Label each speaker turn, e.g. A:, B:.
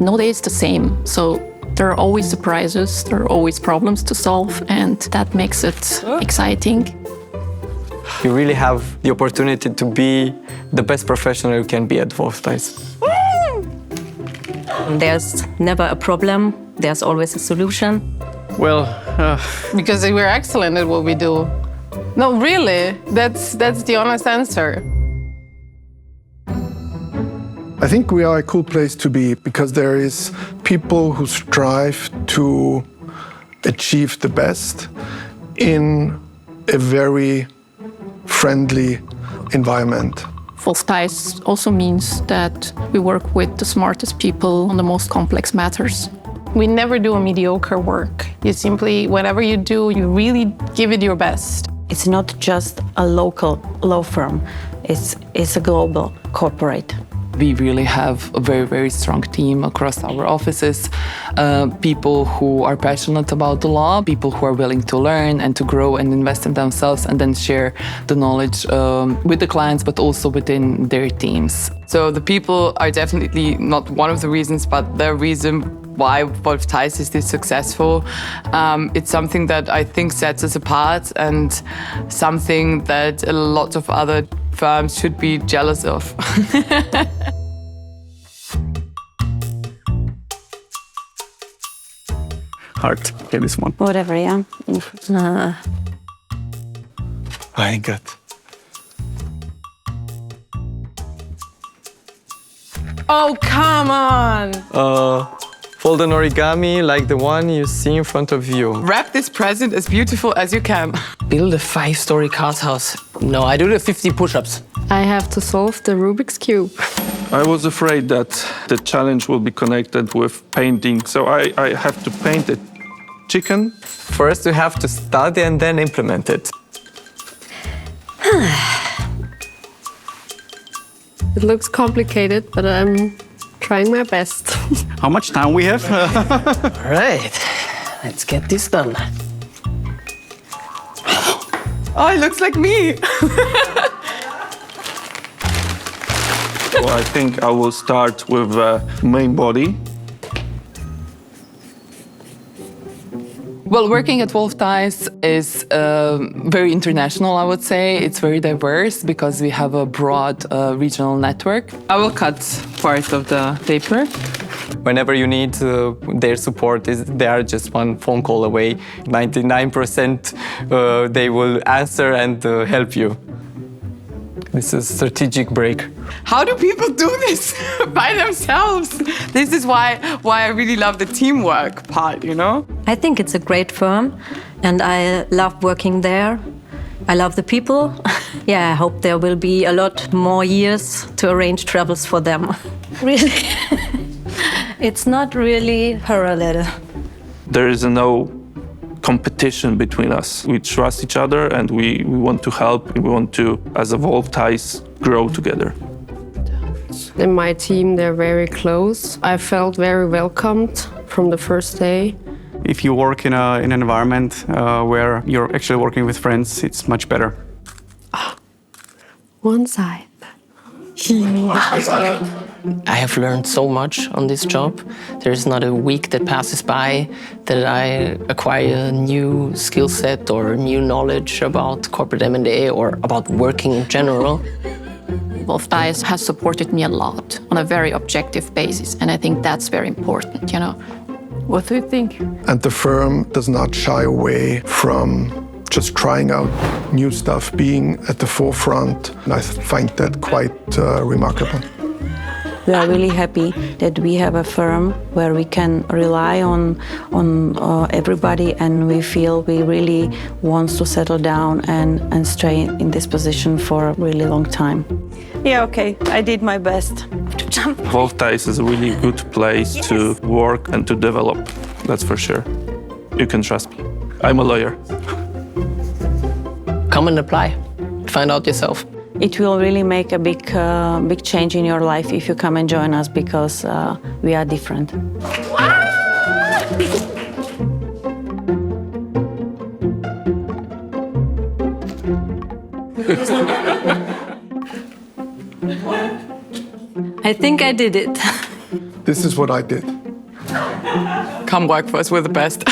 A: no day is the same. So there are always surprises, there are always problems to solve, and that makes it exciting.
B: You really have the opportunity to be the best professional you can be at Theiss.
C: There's never a problem, there's always a solution.
D: Well,
E: Because we're excellent at what we do. No, really, that's the honest answer.
F: I think we are a cool place to be because there is people who strive to achieve the best in a very friendly environment.
A: Theiss also means that we work with the smartest people on the most complex matters.
E: We never do a mediocre work. You simply, whatever you do, you really give it your best.
C: It's not just a local law firm, it's a global corporate.
G: We really have a very, very strong team across our offices. People who are passionate about the law, people who are willing to learn and to grow and invest in themselves and then share the knowledge with the clients, but also within their teams.
H: So the people are definitely not one of the reasons, but the reason why Theiss is this successful. It's something that I think sets us apart and something that a lot of other firms should be jealous of.
D: hard. Okay, this one.
C: Whatever, yeah.
F: I got.
E: Oh, come on!
B: Fold an origami like the one you see in front of you.
H: Wrap this present as beautiful as you can.
I: Build a 5-story cart house. No, I do the 50 push-ups.
J: I have to solve the Rubik's Cube.
K: I was afraid that the challenge will be connected with painting, so I have to paint a chicken.
B: First you have to study and then implement it.
J: It looks complicated, but I'm trying my best.
D: How much time we have?
I: All right, let's get this done.
H: Oh, it looks like me.
K: So I think I will start with the main body.
G: Well, working at Theiss is very international, I would say. It's very diverse because we have a broad regional network.
H: I will cut part of the paper.
B: Whenever you need their support, they are just one phone call away. 99% they will answer and help you. This is a strategic break.
H: How do people do this by themselves? This is why I really love the teamwork part, you know?
C: I think it's a great firm and I love working there. I love the people. Yeah, I hope there will be a lot more years to arrange travels for them. Really? It's not really parallel.
K: There is no competition between us. We trust each other and we want to help. We want to, as a Theiss, grow together.
J: In my team, they're very close. I felt very welcomed from the first day.
D: If you work in an environment where you're actually working with friends, it's much better.
J: One side.
I: I have learned so much on this job. There's not a week that passes by that I acquire a new skill set or new knowledge about corporate M&A or about working in general.
A: Theiss has supported me a lot on a very objective basis, and I think that's very important, you know. What do you think?
F: And the firm does not shy away from just trying out new stuff, being at the forefront. And I find that quite remarkable.
C: We are really happy that we have a firm where we can rely on everybody, and we feel we really want to settle down and stay in this position for a really long time.
L: Yeah, okay, I did my best.
K: Theiss is a really good place to work and to develop, that's for sure. You can trust me. I'm a lawyer.
I: Come and apply. Find out yourself.
C: It will really make a big change in your life if you come and join us, because we are different. I think I did it.
F: this is what I did.
H: Come work for us, we're the best.